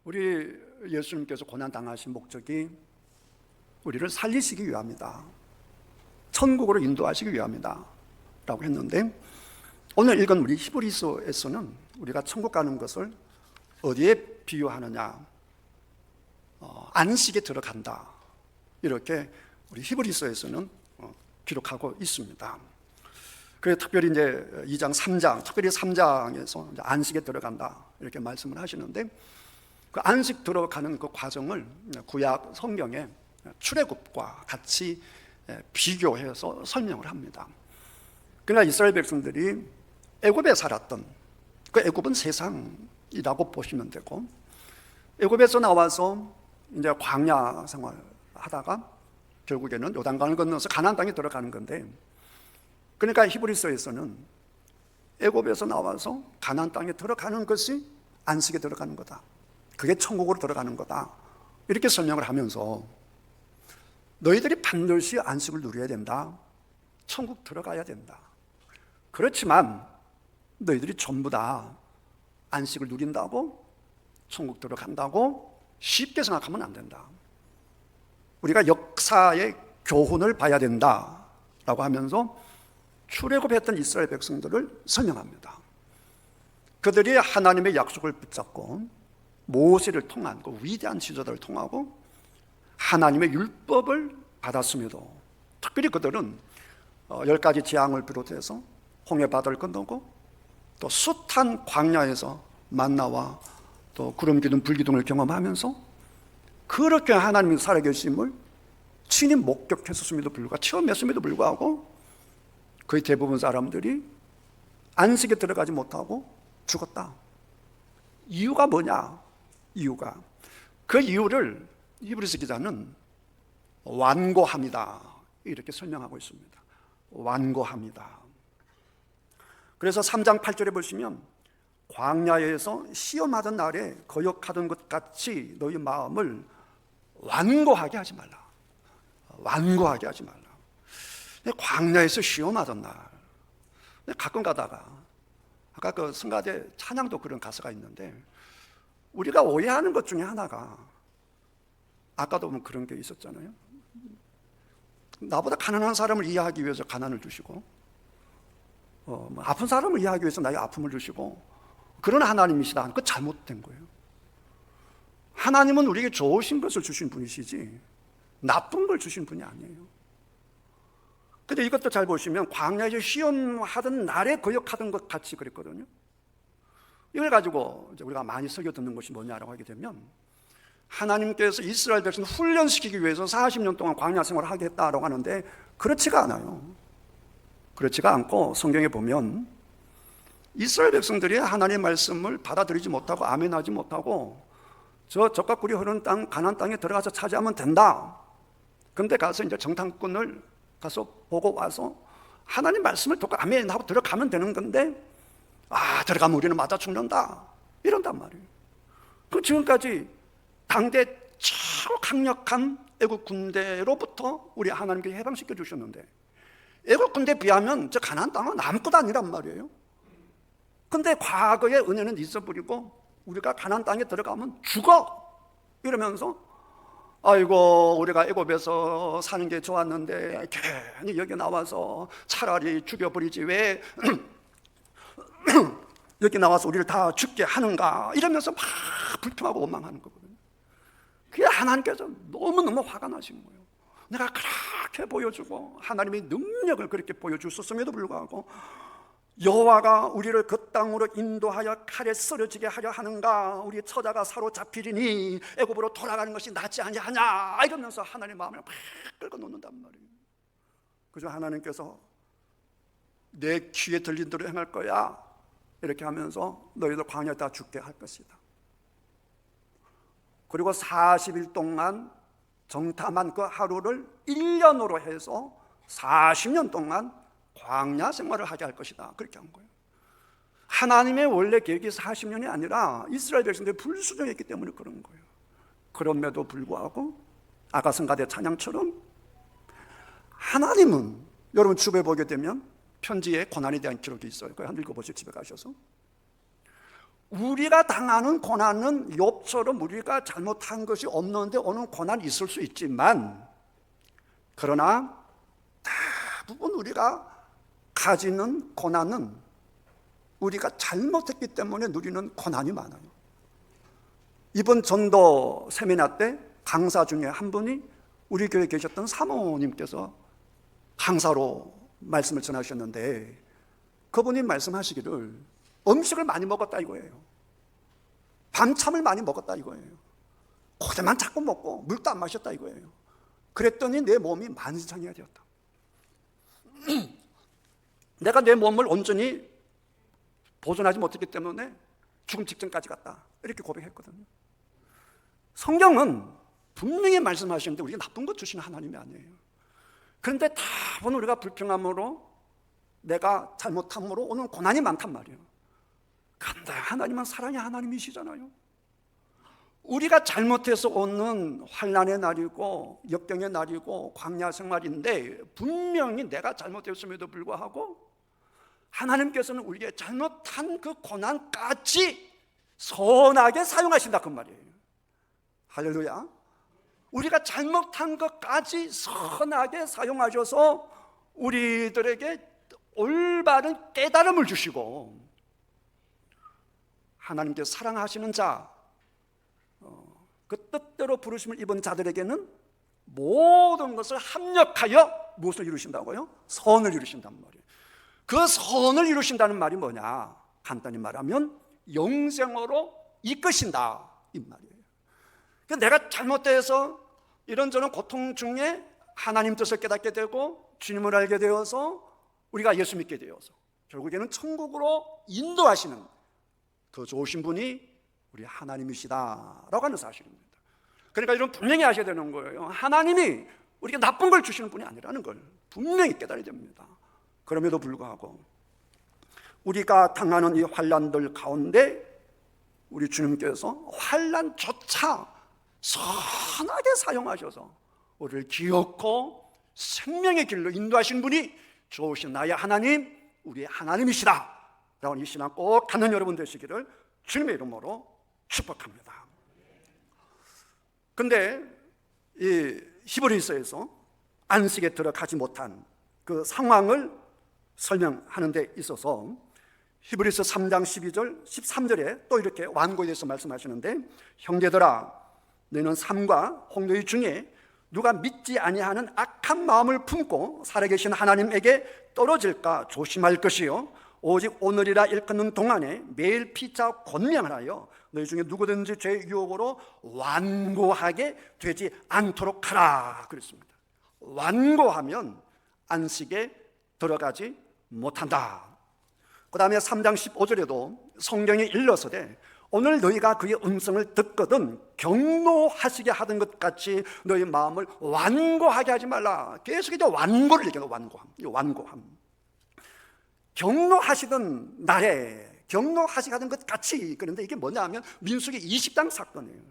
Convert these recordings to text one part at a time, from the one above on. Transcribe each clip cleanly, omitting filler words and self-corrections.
우리 예수님께서 고난 당하신 목적이 우리를 살리시기 위함이다, 천국으로 인도하시기 위함이다 라고 했는데, 오늘 읽은 우리 히브리서에서는 우리가 천국 가는 것을 어디에 비유하느냐, 안식에 들어간다, 이렇게 우리 히브리서에서는 기록하고 있습니다. 그래서 특별히 이제 2장, 3장, 특별히 3장에서 안식에 들어간다 이렇게 말씀을 하시는데, 그 안식 들어가는 그 과정을 구약 성경에 출애굽과 같이 비교해서 설명을 합니다. 그러나 이스라엘 백성들이 애굽에 살았던, 그 애굽은 세상이라고 보시면 되고, 애굽에서 나와서 이제 광야 생활 하다가 결국에는 요단강을 건너서 가나안 땅에 들어가는 건데, 그러니까 히브리서에서는 애굽에서 나와서 가나안 땅에 들어가는 것이 안식에 들어가는 거다, 그게 천국으로 들어가는 거다, 이렇게 설명을 하면서 너희들이 반드시 안식을 누려야 된다, 천국 들어가야 된다, 그렇지만 너희들이 전부 다 안식을 누린다고 천국 들어간다고 쉽게 생각하면 안 된다, 우리가 역사의 교훈을 봐야 된다라고 하면서 출애굽했던 이스라엘 백성들을 설명합니다. 그들이 하나님의 약속을 붙잡고 모세를 통한 그 위대한 지도자를 통하고 하나님의 율법을 받았음에도, 특별히 그들은 10가지 재앙을 비롯해서 홍해 바다를 건너고 또 숱한 광야에서 만나와 또 구름 기둥 불 기둥을 경험하면서 그렇게 하나님의 살아계심을 친히 목격했음에도 불구하고, 체험했음에도 불구하고 거의 대부분 사람들이 안식에 들어가지 못하고 죽었다. 이유가 뭐냐? 그 이유를 히브리서 기자는 완고함이다 이렇게 설명하고 있습니다. 완고함이다. 그래서 3장 8절에 보시면 광야에서 시험하던 날에 거역하던 것 같이 너희 마음을 완고하게 하지 말라. 완고하게 하지 말라. 광야에서 시험하던 날, 가끔 가다가 아까 그 성가대 찬양도 그런 가사가 있는데, 우리가 오해하는 것 중에 하나가, 아까도 보면 그런 게 있었잖아요. 나보다 가난한 사람을 이해하기 위해서 가난을 주시고, 아픈 사람을 이해하기 위해서 나의 아픔을 주시고, 그런 하나님이시다. 그거 잘못된 거예요. 하나님은 우리에게 좋으신 것을 주신 분이시지 나쁜 걸 주신 분이 아니에요. 근데 이것도 잘 보시면 광야에서 시험하던 날에 거역하던 것 같이 그랬거든요. 이걸 가지고 이제 우리가 많이 설교 듣는 것이 뭐냐라고 하게 되면, 하나님께서 이스라엘 백성을 훈련시키기 위해서 40년 동안 광야 생활을 하게 했다라고 하는데, 그렇지가 않아요. 그렇지가 않고 성경에 보면 이스라엘 백성들이 하나님의 말씀을 받아들이지 못하고 아멘하지 못하고 저 젖과 꿀이 흐르는 땅 가나안 땅에 들어가서 차지하면 된다. 그런데 가서 이제 정탐꾼을 가서 보고 와서 하나님 말씀을 듣고 아멘하고 들어가면 되는 건데, 들어가면 우리는 맞아 죽는다 이런단 말이에요. 그 지금까지 당대 최고 강력한 애국 군대로부터 우리 하나님께서 해방시켜 주셨는데, 애국 군대에 비하면 저 가나안 땅은 아무것도 아니란 말이에요. 근데 과거의 은혜는 잊어버리고 우리가 가나안 땅에 들어가면 죽어 이러면서, 아이고 우리가 애굽에서 사는 게 좋았는데 괜히 여기 나와서 차라리 죽여버리지 왜 여기 나와서 우리를 다 죽게 하는가, 이러면서 막 불평하고 원망하는 거거든요. 그게 하나님께서 너무너무 화가 나신 거예요. 내가 그렇게 보여주고 하나님의 능력을 그렇게 보여주셨음에도 불구하고 여호와가 우리를 그 땅으로 인도하여 칼에 쓰러지게 하려 하는가, 우리 처자가 사로잡히리니 애굽으로 돌아가는 것이 낫지 아니하냐, 이러면서 하나님의 마음을 막 끌고 놓는단 말이에요. 그래서 하나님께서 내 귀에 들린 대로 행할 거야 이렇게 하면서 너희들 광야에다 죽게 할 것이다. 그리고 40일 동안 정탐한 그 하루를 1년으로 해서 40년 동안 광야 생활을 하게 할 것이다, 그렇게 한 거예요. 하나님의 원래 계획이 40년이 아니라 이스라엘 백성들이 불순종했기 때문에 그런 거예요. 그럼에도 불구하고 아까 성가대 찬양처럼 하나님은, 여러분 주부에 보게 되면 편지에 고난에 대한 기록이 있어요. 그거 한번 읽어보세요, 집에 가셔서. 우리가 당하는 고난은 욥처럼 우리가 잘못한 것이 없는데 오는 고난이 있을 수 있지만, 그러나 대부분 우리가 가지는 고난은 우리가 잘못했기 때문에 누리는 고난이 많아요. 이번 전도 세미나 때 강사 중에 한 분이 우리 교회에 계셨던 사모님께서 강사로 말씀을 전하셨는데, 그분이 말씀하시기를 음식을 많이 먹었다 이거예요. 밤참을 많이 먹었다 이거예요. 고대만 자꾸 먹고 물도 안 마셨다 이거예요. 그랬더니 내 몸이 만신창이가 되었다. 내가 내 몸을 온전히 보존하지 못했기 때문에 죽음 직전까지 갔다, 이렇게 고백했거든요. 성경은 분명히 말씀하시는데 우리가 나쁜 것 주시는 하나님이 아니에요. 그런데 다분 우리가 불평함으로, 내가 잘못함으로 오는 고난이 많단 말이에요. 그런데 하나님은 사랑의 하나님이시잖아요. 우리가 잘못해서 오는 환난의 날이고 역경의 날이고 광야 생활인데, 분명히 내가 잘못했음에도 불구하고 하나님께서는 우리의 잘못한 그 고난까지 선하게 사용하신다 그 말이에요. 할렐루야. 우리가 잘못한 것까지 선하게 사용하셔서 우리들에게 올바른 깨달음을 주시고, 하나님께서 사랑하시는 자, 그 뜻대로 부르심을 입은 자들에게는 모든 것을 합력하여 무엇을 이루신다고요? 선을 이루신단 말이에요. 그 선을 이루신다는 말이 뭐냐? 간단히 말하면 영생으로 이끄신다 이 말이에요. 내가 잘못돼서 이런저런 고통 중에 하나님 뜻을 깨닫게 되고 주님을 알게 되어서 우리가 예수 믿게 되어서 결국에는 천국으로 인도하시는 더 좋으신 분이 우리 하나님이시다라고 하는 사실입니다. 그러니까 이런 분명히 아셔야 되는 거예요. 하나님이 우리가 나쁜 걸 주시는 분이 아니라는 걸 분명히 깨달아야 됩니다. 그럼에도 불구하고 우리가 당하는 이 환난들 가운데 우리 주님께서 환난조차 선하게 사용하셔서 우리를 기어코 생명의 길로 인도하신 분이 좋으신 나의 하나님, 우리의 하나님이시다 라고 이 신앙 꼭 갖는 여러분 되시기를 주님의 이름으로 축복합니다. 근데 이 히브리서에서 안식에 들어가지 못한 그 상황을 설명하는 데 있어서 히브리서 3장 12절 13절에 또 이렇게 완고에 대해서 말씀하시는데, 형제들아 너희는 삶과 홍도의 중에 누가 믿지 아니하는 악한 마음을 품고 살아계신 하나님에게 떨어질까 조심할 것이요, 오직 오늘이라 일컫는 동안에 매일 피차 권면하여 너희 중에 누구든지 죄의 유혹으로 완고하게 되지 않도록 하라 그랬습니다. 완고하면 안식에 들어가지 못한다. 그 다음에 3장 15절에도 성경에 일러서되 오늘 너희가 그의 음성을 듣거든 경노하시게 하던 것 같이 너희 마음을 완고하게 하지 말라. 계속 이제 완고를 얘기해요. 완고함. 경노하시던 날에 경노하시게 하던 것 같이. 그런데 이게 뭐냐 하면 민수기 20장 사건이에요.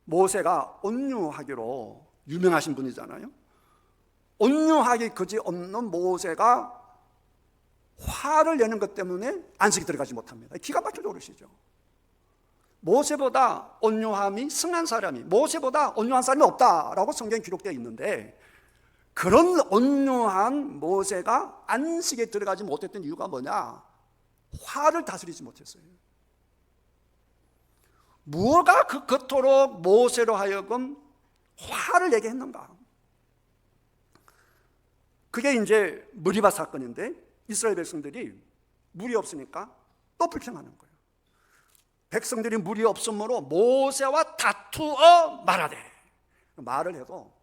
모세가 온유하기로 유명하신 분이잖아요. 온유하기 그지없는 모세가 화를 내는 것 때문에 안식에 들어가지 못합니다. 기가 막혀서 그러시죠. 모세보다 온유함이 승한 사람이, 모세보다 온유한 사람이 없다라고 성경에 기록되어 있는데, 그런 온유한 모세가 안식에 들어가지 못했던 이유가 뭐냐? 화를 다스리지 못했어요. 무엇가 그토록 모세로 하여금 화를 내게 했는가? 그게 이제 무리바 사건인데, 이스라엘 백성들이 물이 없으니까 또 불평하는 거예요. 백성들이 물이 없으므로 모세와 다투어 말하되, 말을 해도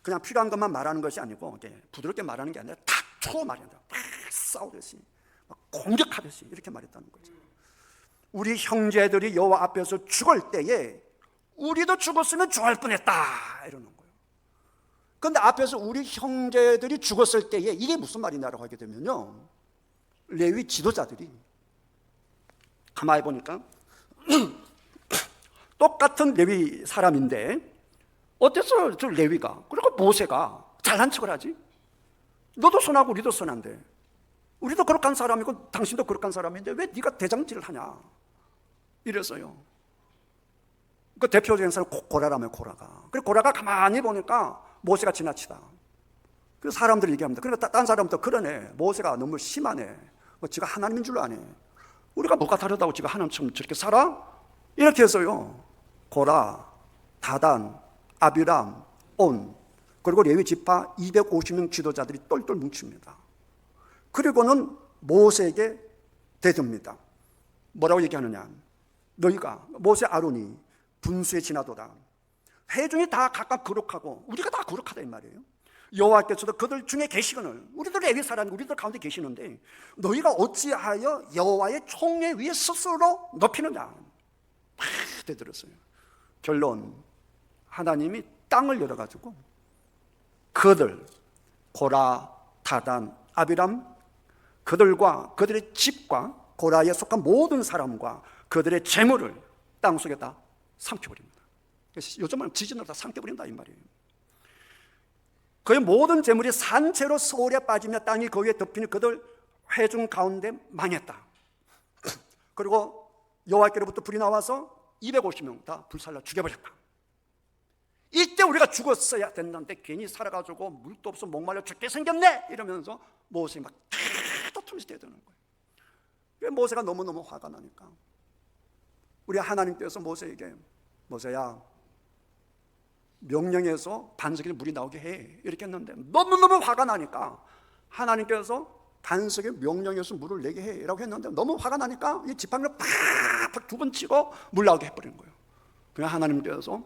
그냥 필요한 것만 말하는 것이 아니고 부드럽게 말하는 게 아니라 다투어 말한다. 싸우듯이 공격하듯이 이렇게 말했다는 거죠. 우리 형제들이 여호와 앞에서 죽을 때에 우리도 죽었으면 좋아할 뻔했다 이러는 거예요. 그런데 앞에서 우리 형제들이 죽었을 때에 이게 무슨 말이냐라고 하게 되면요, 레위 지도자들이 가만히 보니까 똑같은 레위 사람인데 어때서 저 레위가, 그리고 모세가 잘난 척을 하지? 너도 선하고 우리도 선한데 우리도 거룩한 사람이고 당신도 거룩한 사람인데 왜 네가 대장질을 하냐 이랬어요. 그 대표적인 사람 고라라며, 고라가. 그리고 고라가 가만히 보니까 모세가 지나치다. 그 사람들이 얘기합니다. 그러니까 딴 사람도 그러네, 모세가 너무 심하네, 지가 하나님인 줄 아네, 우리가 뭐가 다르다고 지가 하나님처럼 저렇게 살아? 이렇게 해서요, 고라, 다단, 아비람, 온, 그리고 레위 지파 250명 지도자들이 똘똘 뭉칩니다. 그리고는 모세에게 대듭니다. 뭐라고 얘기하느냐, 너희가, 모세 아론이 분수에 지나도다. 회중이 다 각각 거룩하고 우리가 다 거룩하다 이 말이에요. 여호와께서도 그들 중에 계시거늘, 우리도 레위 사람, 우리들 가운데 계시는데 너희가 어찌하여 여호와의 총회 위에 스스로 높이느냐. 대들었어요. 결론, 하나님이 땅을 열어가지고 그들, 고라, 다단, 아비람, 그들과 그들의 집과 고라에 속한 모든 사람과 그들의 재물을 땅속에 다 삼켜버립니다. 요즘은 지진으로 다 삼켜버린다 이 말이에요. 그의 모든 재물이 산채로 소울에 빠지며 땅이 그 위에 덮이니 그들 회중 가운데 망했다. 그리고 여호와께로부터 불이 나와서 250명 다 불살라 죽여버렸다. 이때 우리가 죽었어야 됐는데 괜히 살아가지고 물도 없어 목말라 죽게 생겼네 이러면서 모세가 막 다투면서 대드는 거예요. 모세가 너무너무 화가 나니까 우리 하나님께서 모세에게, 모세야, 명령해서 반석에 물이 나오게 해 이렇게 했는데 너무너무 화가 나니까 하나님께서 반석에 명령해서 물을 내게 해 라고 했는데 너무 화가 나니까 이 지팡이를 팍팍 두 번 치고 물 나오게 해버리는 거예요. 그냥 하나님께서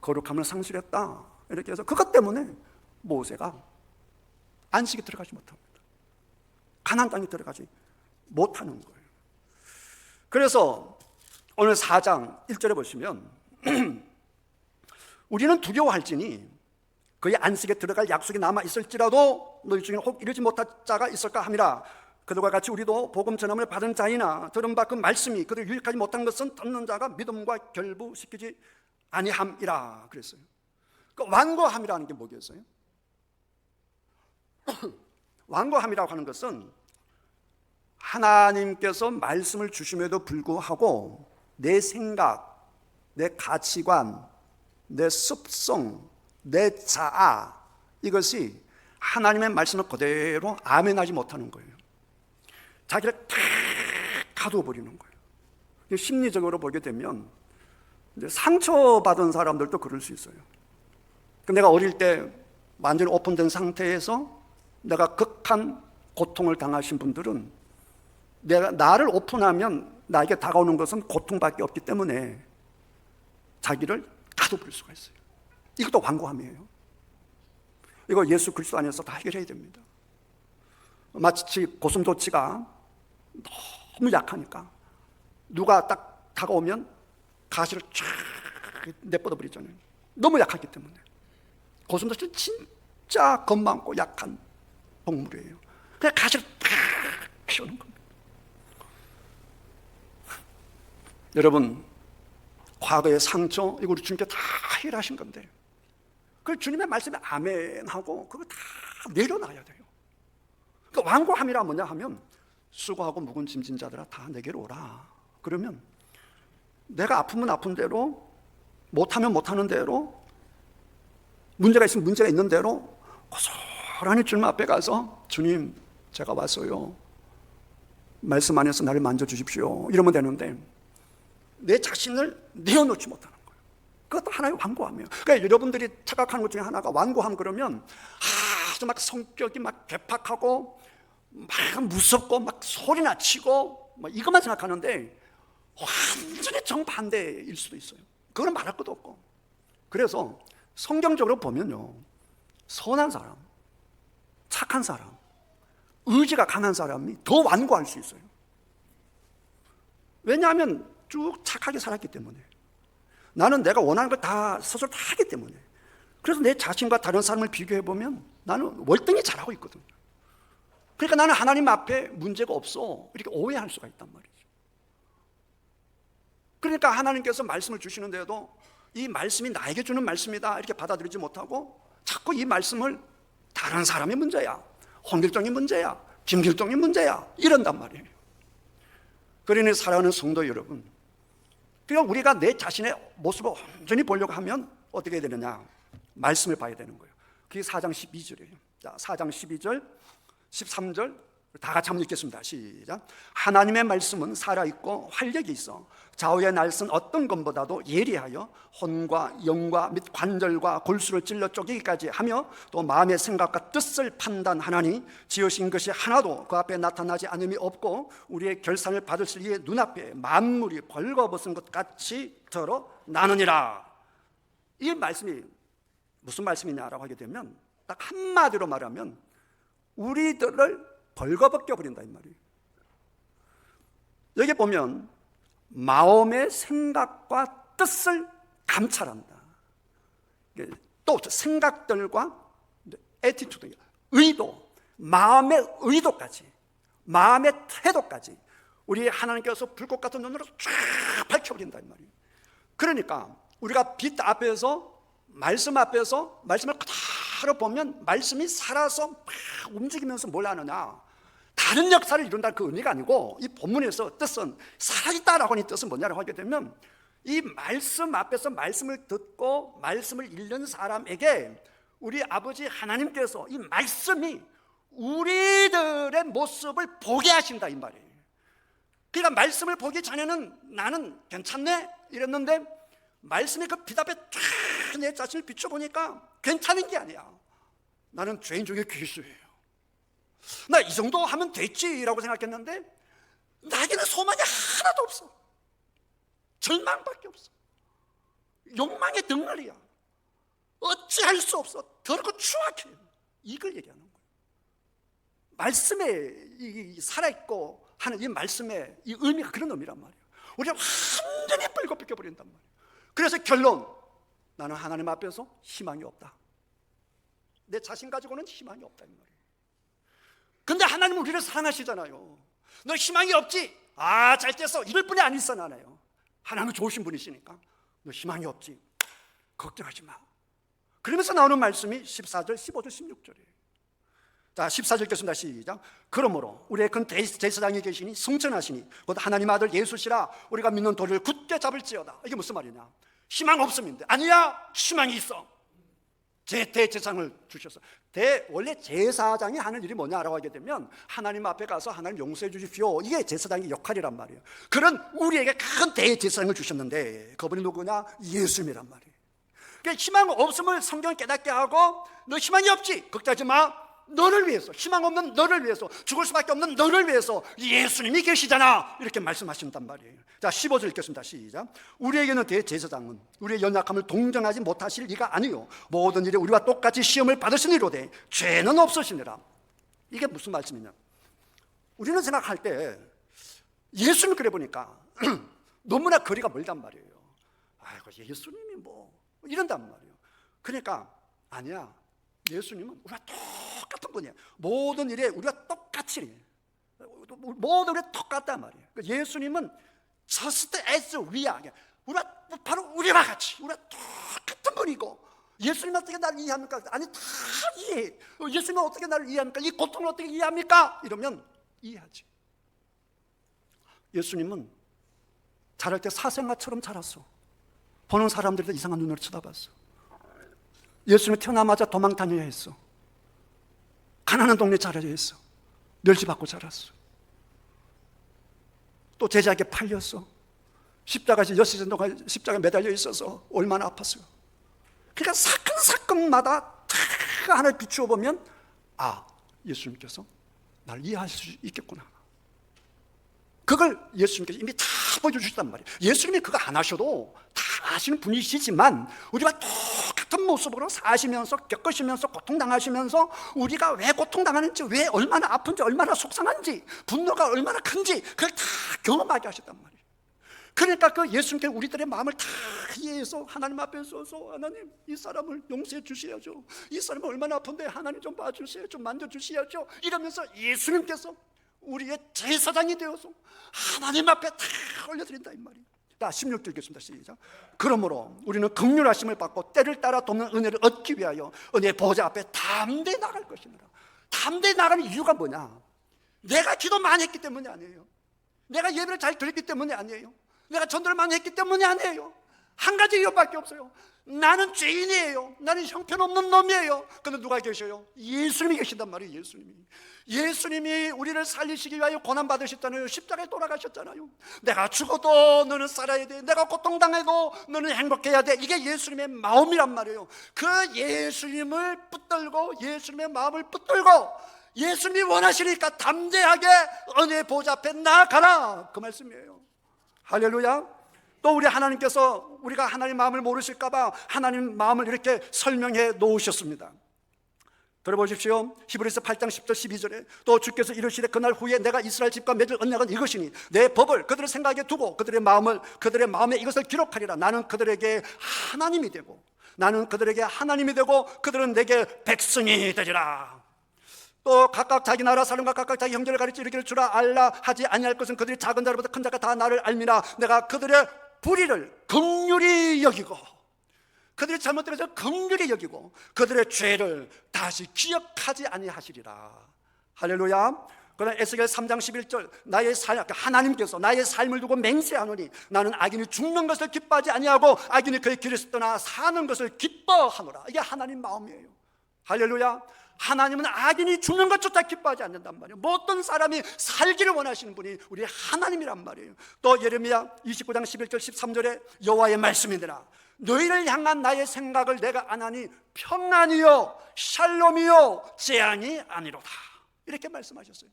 거룩함을 상실했다 이렇게 해서 그것 때문에 모세가 안식에 들어가지 못합니다. 가나안 땅에 들어가지 못하는 거예요. 그래서 오늘 4장 1절에 보시면 우리는 두려워할지니 그의 안식에 들어갈 약속이 남아있을지라도 너희 중에 혹 이르지 못할 자가 있을까 함이라. 그들과 같이 우리도 복음 전함을 받은 자이나 들은 바 그 말씀이 그들 유익하지 못한 것은 듣는 자가 믿음과 결부시키지 아니함이라 그랬어요. 그 완고함이라는 게 뭐겠어요? 완고함이라고 하는 것은 하나님께서 말씀을 주심에도 불구하고 내 생각, 내 가치관, 내 습성, 내 자아, 이것이 하나님의 말씀을 그대로 아멘하지 못하는 거예요. 자기를 탁 가두어 버리는 거예요. 심리적으로 보게 되면 이제 상처받은 사람들도 그럴 수 있어요. 내가 어릴 때 완전히 오픈된 상태에서 내가 극한 고통을 당하신 분들은 나를 오픈하면 나에게 다가오는 것은 고통밖에 없기 때문에 자기를 가둬버릴 수가 있어요. 이것도 완고함이에요. 이거 예수 그리스도 안에서 다 해결해야 됩니다. 마치 고슴도치가 너무 약하니까 누가 딱 다가오면 가시를 쫙 내뻗어버리잖아요. 너무 약하기 때문에. 고슴도치는 진짜 겁 많고 약한 동물이에요. 그냥 가시를 팍 피우는 겁니다. 여러분, 과거의 상처, 이거 우리 주님께 다 해결하신 건데 그걸 주님의 말씀에 아멘하고 그거 다 내려놔야 돼요. 그러니까 완고함이라 뭐냐 하면 수고하고 묵은 짐진 자들아 다 내게로 오라. 그러면 내가 아프면 아픈 대로, 못하면 못하는 대로, 문제가 있으면 문제가 있는 대로 고스란히 주님 앞에 가서 주님 제가 왔어요, 말씀 안에서 나를 만져주십시오 이러면 되는데 내 자신을 내어놓지 못하는 거예요. 그것도 하나의 완고함이에요. 그러니까 여러분들이 착각하는 것 중에 하나가 완고함 그러면 아주 막 성격이 막 괴팍하고 막 무섭고 막 소리나 치고 막 이것만 생각하는데 완전히 정반대일 수도 있어요. 그거는 말할 것도 없고. 그래서 성경적으로 보면요, 선한 사람, 착한 사람, 의지가 강한 사람이 더 완고할 수 있어요. 왜냐하면 쭉 착하게 살았기 때문에, 나는 내가 원하는 걸 다 스스로 다 하기 때문에. 그래서 내 자신과 다른 사람을 비교해보면 나는 월등히 잘하고 있거든요. 그러니까 나는 하나님 앞에 문제가 없어 이렇게 오해할 수가 있단 말이죠. 그러니까 하나님께서 말씀을 주시는데도 이 말씀이 나에게 주는 말씀이다 이렇게 받아들이지 못하고 자꾸 이 말씀을 다른 사람의 문제야, 홍길동의 문제야, 김길동이 문제야, 이런단 말이에요. 그러니 사랑하는 성도 여러분, 그냥 우리가 내 자신의 모습을 온전히 보려고 하면 어떻게 해야 되느냐? 말씀을 봐야 되는 거예요. 그게 4장 12절이에요. 자, 4장 12절, 13절 다 같이 한번 읽겠습니다. 시작. 하나님의 말씀은 살아있고 활력이 있어 좌우의 날선 어떤 것보다도 예리하여 혼과 영과 및 관절과 골수를 찔러 쪼개기까지 하며 또 마음의 생각과 뜻을 판단하나니 지으신 것이 하나도 그 앞에 나타나지 않음이 없고 우리의 결산을 받으실 이의 눈앞에 만물이 벌거벗은 것 같이 드러나느니라. 이 말씀이 무슨 말씀이냐라고 하게 되면 딱 한마디로 말하면 우리들을 벌거벗겨 버린다 이 말이에요. 여기 보면 마음의 생각과 뜻을 감찰한다. 또 생각들과 애티튜드, 의도, 마음의 의도까지, 마음의 태도까지 우리 하나님께서 불꽃 같은 눈으로 쫙 밝혀버린다 이 말이에요. 그러니까 우리가 빛 앞에서 말씀 앞에서 말씀을 그대로 보면 말씀이 살아서 막 움직이면서 뭘 하느냐, 다른 역사를 이룬다는 그 의미가 아니고 이 본문에서 뜻은 살아있다라고 하는 뜻은 뭐냐라고 하게 되면 이 말씀 앞에서 말씀을 듣고 말씀을 읽는 사람에게 우리 아버지 하나님께서 이 말씀이 우리들의 모습을 보게 하신다 이 말이에요. 그러니까 말씀을 보기 전에는 나는 괜찮네 이랬는데 말씀이 그 빛 앞에 쫙 내 자신을 비춰보니까 괜찮은 게 아니야. 나는 죄인 중에 괴수예요. 나 이 정도 하면 됐지라고 생각했는데 나에게는 소망이 하나도 없어. 절망밖에 없어. 욕망의 덩어리야. 어찌할 수 없어. 더럽고 추악해. 이걸 얘기하는 거예요. 말씀에 이 살아있고 하는 이 말씀의 이 의미가 그런 의미란 말이에요. 우리가 완전히 뻘겋게 버린단 말이에요. 그래서 결론, 나는 하나님 앞에서 희망이 없다. 내 자신 가지고는 희망이 없다 이 말이에요. 근데 하나님은 우리를 사랑하시잖아요. 너 희망이 없지? 아, 잘 됐어. 이럴 뿐이 아니잖아요. 하나님은 좋으신 분이시니까 너 희망이 없지? 걱정하지 마. 그러면서 나오는 말씀이 14절, 15절, 16절이에요. 자, 14절 읽겠습니다. 시작. 그러므로 우리의 큰 제사장이 계시니 성천하시니 곧 하나님 아들 예수시라 우리가 믿는 도를 굳게 잡을지어다. 이게 무슨 말이냐? 희망 없음인데 아니야, 희망이 있어. 대제사장을 주셨어. 원래 제사장이 하는 일이 뭐냐라고 하게 되면 하나님 앞에 가서 하나님 용서해 주십시오. 이게 제사장의 역할이란 말이에요. 그런 우리에게 큰 대제사장을 주셨는데 그분이 누구냐? 예수님이란 말이에요. 그러니까 희망 없음을 성경을 깨닫게 하고 너 희망이 없지? 걱정하지 마. 너를 위해서, 희망 없는 너를 위해서, 죽을 수밖에 없는 너를 위해서 예수님이 계시잖아, 이렇게 말씀하신단 말이에요. 자, 15절 읽겠습니다. 시작. 우리에게는 대제사장은 우리의 연약함을 동정하지 못하실 리가 아니요 모든 일에 우리와 똑같이 시험을 받으시니로되 죄는 없으시니라. 이게 무슨 말씀이냐? 우리는 생각할 때 예수님 그래 보니까 너무나 거리가 멀단 말이에요. 아이고, 예수님이 뭐 이런단 말이에요. 그러니까 아니야, 예수님은 우리가 똑같은 분이야. 모든 일에 우리가 똑같이, 모든 일에 똑같단 말이에요. 예수님은 just as we are, 우리가 바로 우리와 같이, 우리가 똑같은 분이고, 예수님 어떻게 나를 이해합니까? 아니, 다 이해해. 예수님은 어떻게 나를 이해합니까? 이 고통을 어떻게 이해합니까? 이러면 이해하지. 예수님은 자랄 때 사생아처럼 자랐어. 보는 사람들도 이상한 눈으로 쳐다봤어. 예수님이 태어나자마자 도망 다녀야 했어. 가난한 동네 자라야 했어. 멸시받고 자랐어. 또 제자에게 팔렸어. 십자가에서 6시간 동안 십자가에 매달려 있어서 얼마나 아팠어요. 그러니까 사건마다 다 하나를 비추어 보면 아, 예수님께서 나를 이해할 수 있겠구나. 그걸 예수님께서 이미 다 보여주셨단 말이에요. 예수님이 그거 안 하셔도 다 아시는 분이시지만 우리가 똑같은 모습으로 사시면서 겪으시면서 고통당하시면서 우리가 왜 고통당하는지, 왜 얼마나 아픈지, 얼마나 속상한지, 분노가 얼마나 큰지 그걸 다 경험하게 하셨단 말이에요. 그러니까 그 예수님께서 우리들의 마음을 다 이해해서 하나님 앞에 서서 하나님, 이 사람을 용서해 주셔야죠. 이 사람은 얼마나 아픈데 하나님 좀 봐주세요. 좀 만져주셔야죠. 이러면서 예수님께서 우리의 제사장이 되어서 하나님 앞에 다 올려드린다 이 말이에요. 자, 16절 읽겠습니다. 시작. 그러므로 우리는 긍휼하심을 받고 때를 따라 돕는 은혜를 얻기 위하여 은혜의 보좌 앞에 담대히 나갈 것이니라. 담대히 나가는 이유가 뭐냐? 내가 기도 많이 했기 때문이 아니에요. 내가 예배를 잘 드렸기 때문이 아니에요. 내가 전도를 많이 했기 때문이 아니에요. 한 가지 이유밖에 없어요. 나는 죄인이에요. 나는 형편없는 놈이에요. 그런데 누가 계셔요? 예수님이 계신단 말이에요. 예수님이 우리를 살리시기 위하여 고난받으셨잖아요. 십자가에 돌아가셨잖아요. 내가 죽어도 너는 살아야 돼. 내가 고통당해도 너는 행복해야 돼. 이게 예수님의 마음이란 말이에요. 그 예수님을 붙들고, 예수님의 마음을 붙들고, 예수님이 원하시니까 담대하게 은혜 보좌 앞에 나아가라, 그 말씀이에요. 할렐루야. 또 우리 하나님께서 우리가 하나님 마음을 모르실까 봐 하나님 마음을 이렇게 설명해 놓으셨습니다. 들어보십시오. 히브리서 8장 10절 12절에 또 주께서 이르시되 그날 후에 내가 이스라엘 집과 맺을 언약은 이것이니 내 법을 그들의 생각에 두고 그들의 마음에 이것을 기록하리라. 나는 그들에게 하나님이 되고 그들은 내게 백성이 되리라. 또 각각 자기 나라 사람과 각각 자기 형제를 가르쳐 이르기를 주라 알라 하지 아니할 것은 그들이 작은 자로부터 큰 자가 다 나를 알미라. 내가 그들의 불의를 긍휼히 여기고 그들의 잘못들에서 긍휼히 여기고 그들의 죄를 다시 기억하지 아니하시리라. 할렐루야. 그러나 에스겔 3장 11절 하나님께서 나의 삶을 두고 맹세하노니 나는 악인이 죽는 것을 기뻐하지 아니하고 악인이 그의 길에서 떠나 사는 것을 기뻐하노라. 이게 하나님 마음이에요. 할렐루야. 하나님은 악인이 죽는 것조차 기뻐하지 않는단 말이에요. 어떤 사람이 살기를 원하시는 분이 우리 하나님이란 말이에요. 또 예레미야 29장 11절 13절에 여호와의 말씀이니라. 너희를 향한 나의 생각을 내가 아나니 평안이요 샬롬이요 재앙이 아니로다. 이렇게 말씀하셨어요.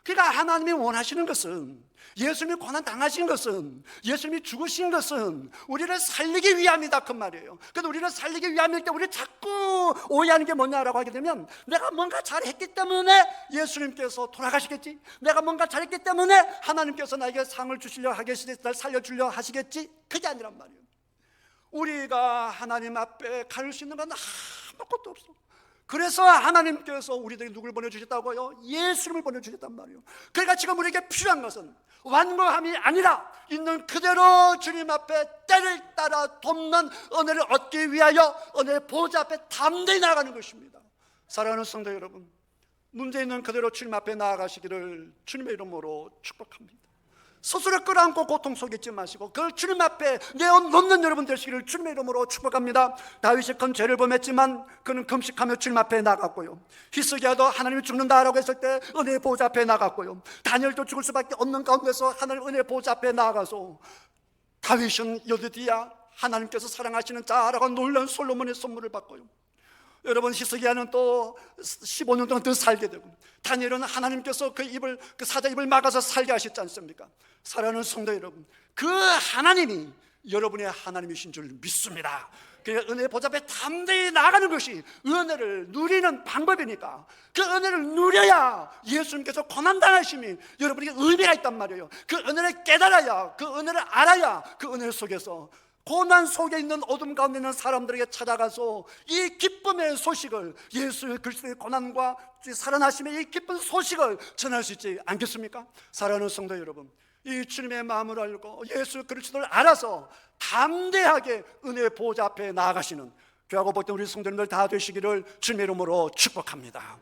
그러니까 하나님이 원하시는 것은, 예수님이 고난 당하신 것은, 예수님이 죽으신 것은 우리를 살리기 위함이다, 그 말이에요. 그런데 우리를 살리기 위함일 때 우리 자꾸 오해하는 게 뭐냐라고 하게 되면, 내가 뭔가 잘했기 때문에 예수님께서 돌아가시겠지, 내가 뭔가 잘했기 때문에 하나님께서 나에게 상을 주시려 하겠지, 날 살려주려 하시겠지, 그게 아니란 말이에요. 우리가 하나님 앞에 갈 수 있는 건 아무것도 없어. 그래서 하나님께서 우리들이 누굴 보내주셨다고요? 예수님을 보내주셨단 말이에요. 그러니까 지금 우리에게 필요한 것은 완고함이 아니라 있는 그대로 주님 앞에 때를 따라 돕는 은혜를 얻기 위하여 은혜의 보좌 앞에 담대히 나아가는 것입니다. 사랑하는 성도 여러분, 문제 있는 그대로 주님 앞에 나아가시기를 주님의 이름으로 축복합니다. 스스로 끌어안고 고통 속에 있지 마시고 그걸 주님 앞에 내어놓는 여러분 되시기를 주님의 이름으로 축복합니다. 다윗이 큰 죄를 범했지만 그는 금식하며 주님 앞에 나갔고요. 히스기야도 하나님이 죽는다라고 했을 때 은혜의 보좌 앞에 나갔고요. 다니엘도 죽을 수밖에 없는 가운데서 하나님 은혜의 보좌 앞에 나가서 다윗은 여드디야 하나님께서 사랑하시는 자라고 놀라운 솔로몬의 선물을 받고요. 여러분, 히스기야는 또 15년 동안 더 살게 되고, 다니엘은 하나님께서 그 사자 입을 막아서 살게 하셨지 않습니까? 사랑하는 성도 여러분, 그 하나님이 여러분의 하나님이신 줄 믿습니다. 그 은혜의 보좌 앞에 담대히 나가는 것이 은혜를 누리는 방법이니까, 그 은혜를 누려야 예수님께서 고난당하심이 여러분에게 의미가 있단 말이에요. 그 은혜를 깨달아야, 그 은혜를 알아야 그 은혜 속에서 고난 속에 있는 어둠 가운데 있는 사람들에게 찾아가서 이 기쁨의 소식을, 예수 그리스도의 고난과 살아나심의 이 기쁜 소식을 전할 수 있지 않겠습니까? 사랑하는 성도 여러분, 이 주님의 마음을 알고 예수 그리스도를 알아서 담대하게 은혜의 보좌 앞에 나아가시는 귀하고 복된 우리 성도님들 다 되시기를 주님의 이름으로 축복합니다.